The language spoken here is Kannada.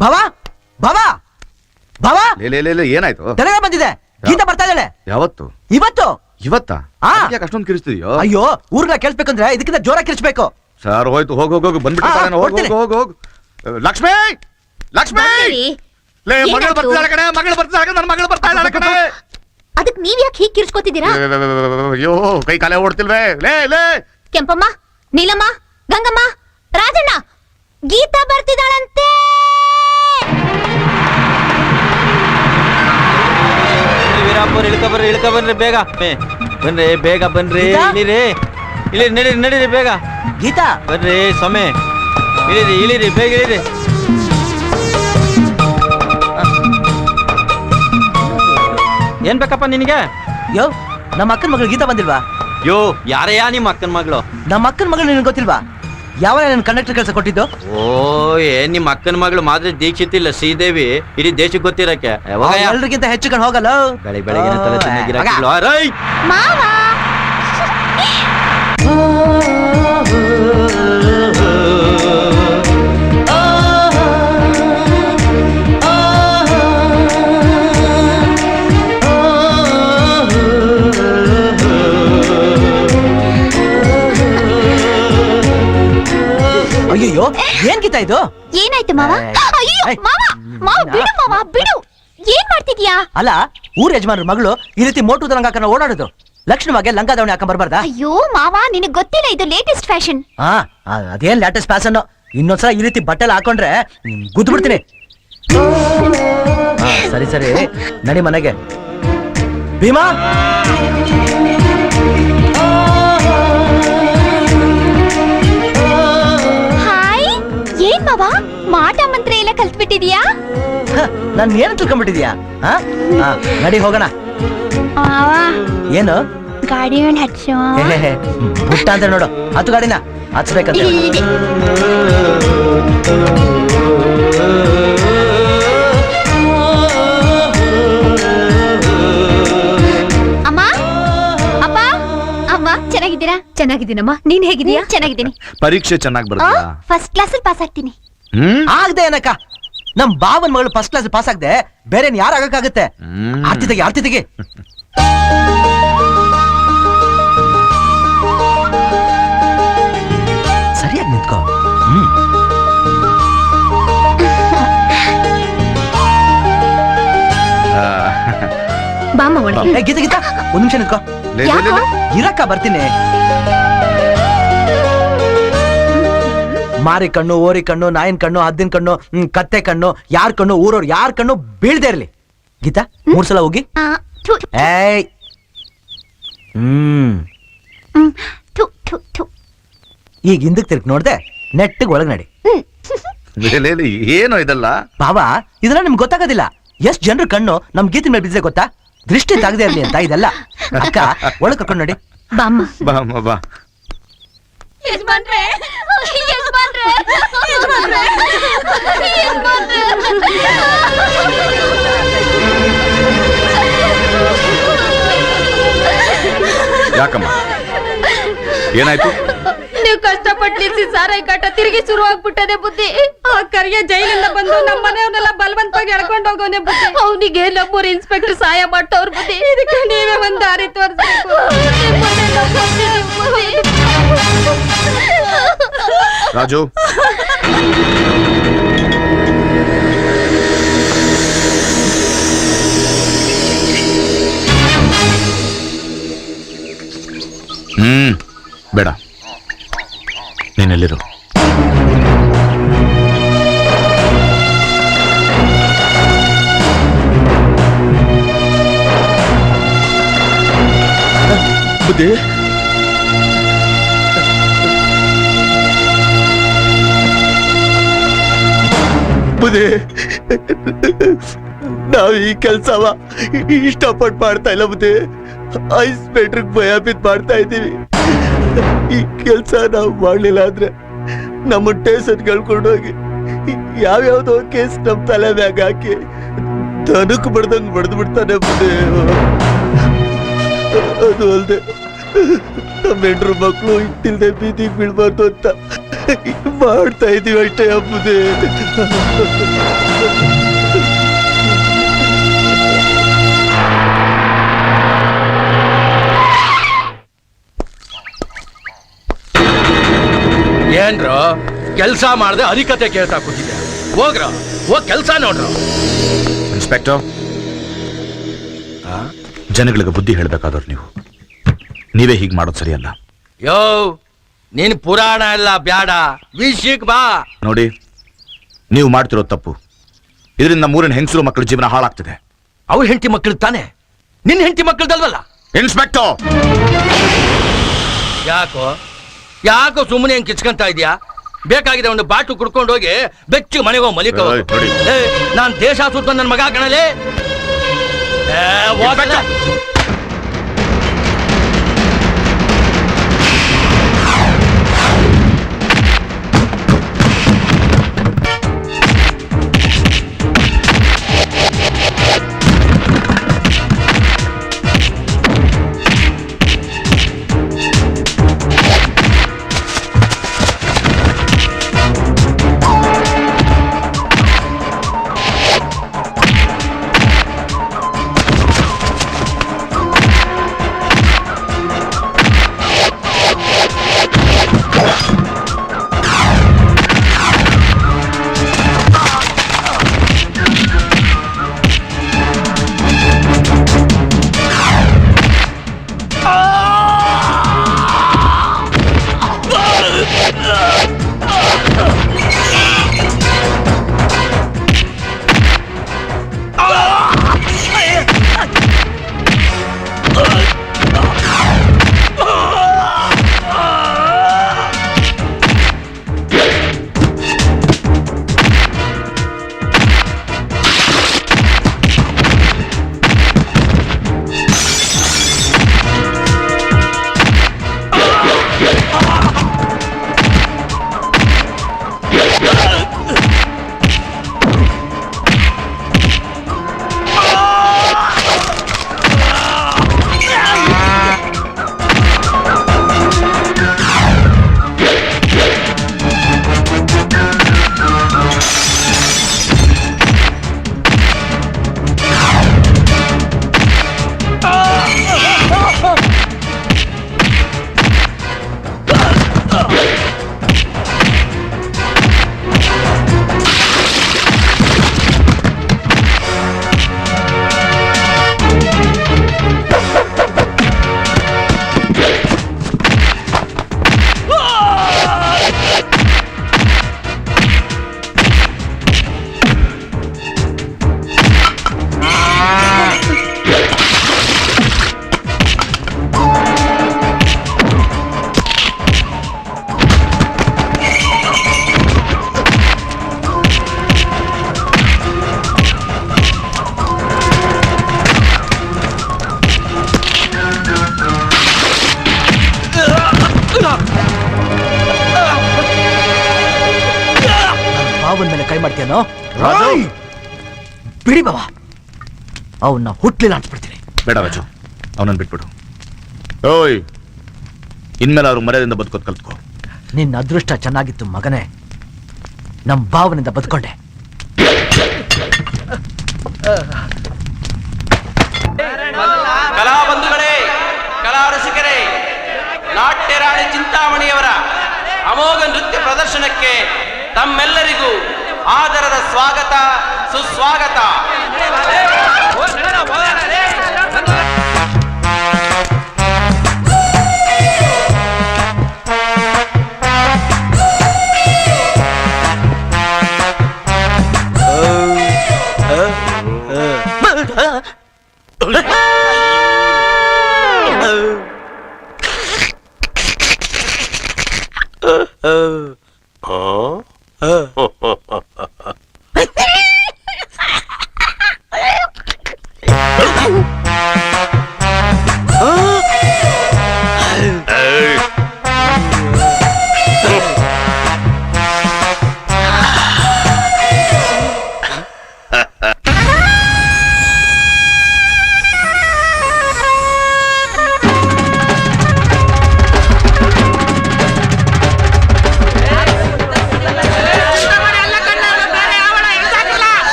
ಬಾವಾ ಬಾವಾ ಬಾವಾ ಏನಾಯ್ತು? ತಲೆಗೆ ಬಂದಿದೆ. ಗೀತಾ ಬರ್ತಾ ಇದ್ದಾಳೆ. ಯಾವತ್ತು? ಇವತ್ತಾ? ಯಾಕೆ ಅಷ್ಟೊಂದು ಕಿರಿಸ್ತಿದ್ಯೋ? ಅಯ್ಯೋ ಊರ್ನ ಕೇಳಿಸ್ಬೇಕಂದ್ರೆ ಇದಕ್ಕಿಂತ ಜೋರ ಕಿರಿಸ್ಬೇಕು. ಸರ್ ಹೋಯ್ತು, ಹೋಗು ಬಂದ್ಬಿಟ್ಟು. ಹೋಗು ಲಕ್ಷ್ಮಿ ಮಗಳು ಬರ್ತಾಳೆ ಕಣೆ, ನನ್ನ ಮಗಳು ಬರ್ತಾ ಇದ್ದಾಳೆ ಕಣೆ. ಅದಕ್ಕೆ ನೀವ್ ಯಾಕೆ ಹೀಗೆ ಕಿರ್ಚ್ಕೋತಿದ್ದೀರಾ? ಅಯ್ಯೋ ಕೈ ಕಾಲೇ ಓಡ್ತಿಲ್ವೇ? ಕೆಂಪಮ್ಮ, ನೀಲಮ್ಮ, ಗಂಗಮ್ಮ, ರಾಜಣ್ಣ, ಗೀತಾ ಬರ್ತಿದ್ದಾಳಂತೆ. ವೀರಾಪುರ ಇಳ್ಕ ಬನ್ರಿ ಬೇಗ ಬನ್ರಿ. ನಡೀರಿ ಬೇಗ. ಗೀತಾ ಬರ್ರಿ ಸೊಮ್ಮೆ, ಇಳಿರಿ ಬೇಗ ಇಳಿರಿ. ಏನ್ ಬೇಕಪ್ಪ ನಿನಗೆ? ಯೋ ನಮ್ಮ ಅಕ್ಕನ ಮಗಳು ಗೀತಾ ಬಂದಿಲ್ವಾ? ಯೋ ಯಾರಯ್ಯ ನಿಮ್ಮ ಅಕ್ಕನ ಮಗಳು? ನಮ್ಮ ಅಕ್ಕನ ಮಗಳು ನಿನಗೆ ಗೊತ್ತಿಲ್ವಾ? ಯಾವ ನನ್ನ ಕಂಡಕ್ಟರ್ ಕೆಲಸ ಕೊಟ್ಟಿದ್ದು? ಓ ನಿಮ್ಮ ಅಕ್ಕನ ಮಗಳು ಮಾತ್ರ ದೀಕ್ಷಿತ್ ಇಲ್ಲ ಶ್ರೀದೇವಿ ಇಡೀ ದೇಶಕ್ಕೆ ಗೊತ್ತಿರಕ್ಕೆ. ಎಲ್ರಿಗಿಂತ ಹೆಚ್ಚು ಕಣ್ ಹೋಗಲ್ಲ. ಬೆಳಿಗ್ಗೆ ತಲೆ ಚೆನ್ನಾಗಿರ ಮಾವ ಅಯ್ಯೋ ಏನ್ ಗೀತಾ ಇದು? ಏನಾಯ್ತು ಮಾವ? ಅಯ್ಯೋ ಮಾವ ಬಿಡು ಮಾವ ಬಿಡು. ಏನ್ ಮಾಡ್ತಿದ್ಯಾ? ಅಲ್ಲ ಊರ್ ಯಜಮಾನ್ರ ಮಗಳು ಈ ರೀತಿ ಮೋಟು ಲಂಗ ಹಾಕೊಂಡು ಓಡಾಡುದು ಲಕ್ಷಣವಾಗಿ ಲಂಗ ದಾವಣಿ ಹಾಕೊಂಡ್ ಬರ್ಬಾರ್ದಾ? ಅಯ್ಯೋ ಮಾವ ನಿನಗ್ ಗೊತ್ತಿಲ್ಲ, ಇದು ಲೇಟೆಸ್ಟ್ ಫ್ಯಾಷನ್. ಅದೇನ್ ಲೇಟೆಸ್ಟ್ ಫ್ಯಾಷನ್. ಇನ್ನೊಂದ್ಸಲ ಈ ರೀತಿ ಬಟ್ಟೆಲ್ಲ ಹಾಕೊಂಡ್ರೆ ಗುದ್ದು ಬಿಡ್ತೀನಿ. ಸರಿ ನಡಿ ಮನೆಗೆ. ಭೀಮಾ ಹಾಯ್. ಏನ್ ಮಾವ ಮಾಟ ಮಂತ್ರ ಎಲ್ಲ ಕಲ್ತ್ಬಿಟ್ಟಿದ್ಯಾ? ನನ್ ಏನ್ ತಿಳ್ಕೊಂಡ್ಬಿಟ್ಟಿದ್ಯಾ? ನಡಿ ಹೋಗೋಣ. ಏನು ಗಾಡಿ ಹಚ್ಚು ಪುಟ್ಟ ಅಂತ ನೋಡು. ಹತ್ತು ಗಾಡಿನ ಹಚ್ಬೇಕಂತ. ಅಮ್ಮ ಅಪ್ಪ ಅಮ್ಮ ಚೆನ್ನಾಗಿದ್ದೀರಾ? ಚೆನ್ನಾಗಿದ್ದೀನಮ್ಮ. ನೀನ್ ಹೇಗಿದ್ದೀಯಾ? ಚೆನ್ನಾಗಿದ್ದೀನಿ. ಪರೀಕ್ಷೆ ಚೆನ್ನಾಗಿ ಬರ್ತಾ? ಫಸ್ಟ್ ಕ್ಲಾಸ್ ಅಲ್ಲಿ ಪಾಸ್ ಆಗ್ತೀನಿ. ಆಗದೆ ಏನಕ್ಕ, ನಮ್ ಬಾವನ್ ಮಗಳು ಫಸ್ಟ್ ಕ್ಲಾಸ್ ಪಾಸ್ ಆಗದೆ ಬೇರೆ ಯಾರು ಆಗಕ್ಕಾಗತ್ತೆ? ಆರ್ತಿ ತೆಗಿ. ಸರಿಯಾಗಿ ನಿಂತ್ಕೋ. ಬಾಮ ಒಳಗೆ. ಗೀತಾ ಒಂದ್ ನಿಮಿಷ ನಿಂತ್ಕೋ. ಇರಕ್ಕ ಬರ್ತೀನಿ. ಮಾರಿ ಕಣ್ಣು, ಓರಿ ಕಣ್ಣು, ನಾಯಿನ ಕಣ್ಣು, ಹದ್ದಿನ ಕಣ್ಣು, ಕತ್ತೆ ಕಣ್ಣು, ಯಾರ್ ಕಣ್ಣು, ಊರವ್ರು ಯಾರ್ ಕಣ್ಣು ಬೀಳ್ದೇ ಇರ್ಲಿ. ಗೀತಾ 3 ಸಲ ಹೋಗಿ. ಏಯ್ ಈಗ ಹಿಂದಕ್ ತಿರ್ಗಿ ನೋಡ್ದೆ ನೆಟ್ಟಿಗೆ ಒಳಗ್ ನಡಿ. ಏನೋ ಇದಲ್ಲ ಬಾಬಾ, ಇದೆಲ್ಲ ನಿಮ್ಗೆ ಗೊತ್ತಾಗೋದಿಲ್ಲ. ಎಷ್ಟ್ ಜನರ ಕಣ್ಣು ನಮ್ ಗೀತಿನ ಮೇಲೆ ಬಿದ್ದಿದೆ ಗೊತ್ತಾ? ದೃಷ್ಟಿ ತಾಗದೆ ಇರ್ಲಿ ಅಂತ ಇದೆಲ್ಲ. ಅಕ್ಕ ಒಳಗ್ ಕರ್ಕೊಂಡು ನೋಡಿ. ಬಾ. ಯಾಕಮ್ಮ ಏನಾಯ್ತು? ನೀವು ಕಷ್ಟಪಟ್ಟು ಸಾರಾಯಿ ಕಾಟ ತಿರುಗಿ ಶುರು ಆಗ್ಬಿಟ್ಟದೆ ಬುದ್ಧಿ. ಆ ಕರಿಯ ಜೈಲಿಂದ ಬಂದು ನಮ್ಮ ಮನೆಯವನ್ನೆಲ್ಲ ಬಲವಂತವಾಗಿ ಎಳ್ಕೊಂಡು ಹೋಗೋನೆ ಬುದ್ಧಿ. ಅವನಿಗೆ ನಮ್ಮೂರು ಇನ್ಸ್ಪೆಕ್ಟರ್ ಸಹಾಯ ಮಾಡ್ತವ್ರ ಬುದ್ಧಿ. ಇದಕ್ಕೆ ನೀವೇ ಒಂದ್ ದಾರಿ ತೋರಿಸ್ಬೇಕು. ರಾಜು ಬೇಡ, ನೀನೆಲ್ಲಿರು. ಬುದ್ಧಿ ನಾವ್ ಈ ಕೆಲ್ಸವ ಇಷ್ಟಪಟ್ಟು ಮಾಡ್ತಾ ಇಲ್ಲ ಬುದ್ಧಿ. ಇನ್ಸ್ಪೆಕ್ಟರ್ ಭಯ ಬಿದ್ದು ಮಾಡ್ತಾ ಇದ್ದೀವಿ. ಈ ಕೆಲ್ಸ ನಾವು ಮಾಡ್ಲಿಲ್ಲ ಅಂದ್ರೆ ನಮ್ಮ ಸ್ಟೇಷನ್ ಕಳ್ಕೊಂಡು ಹೋಗಿ ಯಾವ್ಯಾವ್ದೋ ಕೇಸ್ ನಮ್ ತಲೆ ಮ್ಯಾಗ ಹಾಕಿ ದನಕ್ ಬಡ್ದಂಗ್ ಬಡ್ದು ಬಿಡ್ತಾನೆ ಬುದ್ಧಿ. ಅದು ಅಲ್ದೆ ನಮ್ಮ ಹೆಂಡ್ರು ಮಕ್ಕಳು ಇಟ್ಟಿಲ್ದೆ ಬೀದಿಗೆ ಬೀಳ್ಬಾರ್ದು ಅಂತ ಮಾಡ್ತಾ ಇದೀವಿ ಅಷ್ಟೇ ಅಪ್ಪುದೇ. ಏನ್ರ ಕೆಲ್ಸ ಮಾಡದೆ ಅರಿಕತೆ ಕೇಳ್ತಾ ಕೂತಿದ್ದೆ. ಹೋಗ್ರ ಹೋಗ್ ಕೆಲ್ಸ ನೋಡ್ರ. ಇನ್ಸ್ಪೆಕ್ಟರ್, ಜನಗಳಿಗೆ ಬುದ್ಧಿ ಹೇಳ್ಬೇಕಾದವ್ರು ನೀವೇ ಹೀಗೆ ಮಾಡೋದು ಸರಿಯಲ್ಲ. ಯೋ ನೀನ್ ಪುರಾಣ ಎಲ್ಲ ಬ್ಯಾಡ, ವಿಷಯಕ್ ಬಾ. ನೋಡಿ, ನೀವು ಮಾಡ್ತಿರೋ ತಪ್ಪು. ಇದರಿಂದ ನಮ್ಮೂರಿನ ಹೆಂಗಸರು ಮಕ್ಕಳ ಜೀವನ ಹಾಳಾಗ್ತಿದೆ. ಅವ್ರ ಹೆಂಡತಿ ಮಕ್ಕಳು ತಾನೆ, ನಿನ್ ಹೆಂಡತಿ ಮಕ್ಕಳದಲ್ವಲ್ಲ. ಇನ್ಸ್ಪೆಕ್ಟರ್, ಯಾಕೋ ಸುಮ್ಮನೆ ಹೆಂಗ್ ಕಿಚ್ಕೊಂತ ಇದ್ಯಾ? ಬೇಕಾಗಿದೆ ಒಂದು ಬಾಟು ಕುಡ್ಕೊಂಡು ಹೋಗಿ ಬೆಚ್ಚು ಮನೆಗೆ ಹೋಗಿ ಮಲಿಕ. ನೋಡಿ. ನಾನ್ ದೇಶ ಸುತ್ತ ನನ್ನ ಮಗ ಕಣಲೆ. ಬಾವನ್ ಮೇಲೆ ಕೈ ಮಾಡ್ತೀಯನೋ? ಬಿಡಿ ಬಾವ, ಅವನ್ನ ಹುಟ್ಲಿಲ್ಲ ಅನ್ಸ್ಬಿಡ್ತೀನಿ. ಬೇಡ ರಾಜು, ಅವನನ್ನು ಬಿಟ್ಬಿಡು. ಓಯ್, ಇನ್ಮೇಲೆ ಅವ್ರು ಮರ್ಯಾದೆಯಿಂದ ಬದುಕೋದು ಕಲ್ತ್ಕೋ. ನಿನ್ನ ಅದೃಷ್ಟ ಚೆನ್ನಾಗಿತ್ತು ಮಗನೇ, ನಮ್ ಭಾವನಿಂದ ಬದುಕೊಂಡೆ. ಕಲಾ ಬಂಧುಗಳೇ, ಕಲಾ ರಸಿಕರೇ, ನಾಟ್ಯ ರಾಣಿ ಚಿಂತಾಮಣಿಯವರ ಅಮೋಘ ನೃತ್ಯ ಪ್ರದರ್ಶನಕ್ಕೆ ತಮ್ಮೆಲ್ಲರಿಗೂ ಆದರದ ಸ್ವಾಗತ, ಸುಸ್ವಾಗತ.